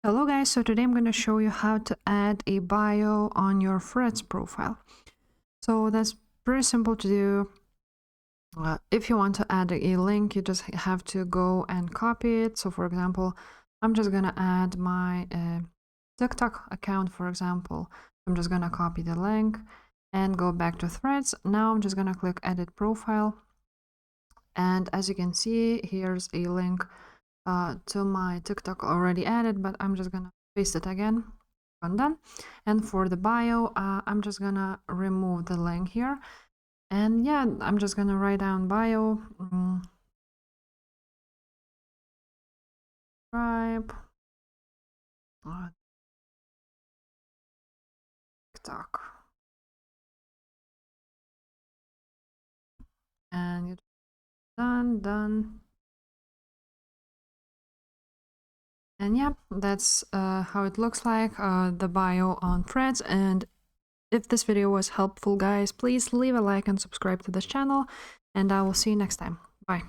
Hello guys, so today I'm going to show you how to add a bio on your Threads profile. So that's pretty simple to do. If you want to add a link, you just have to go and copy it. So for example, I'm just going to add my TikTok account, for example. I'm just going to copy the link and go back to Threads. Now I'm just going to click edit profile. And as you can see, here's a link to my TikTok already added, but I'm just gonna paste it again when done. And for the bio, I'm just gonna remove the link here. And yeah, I'm just gonna write down bio, subscribe, TikTok. And you're done. And yeah, that's how it looks like, the bio on Threads. And if this video was helpful, guys, please leave a like and subscribe to this channel, and I will see you next time. Bye.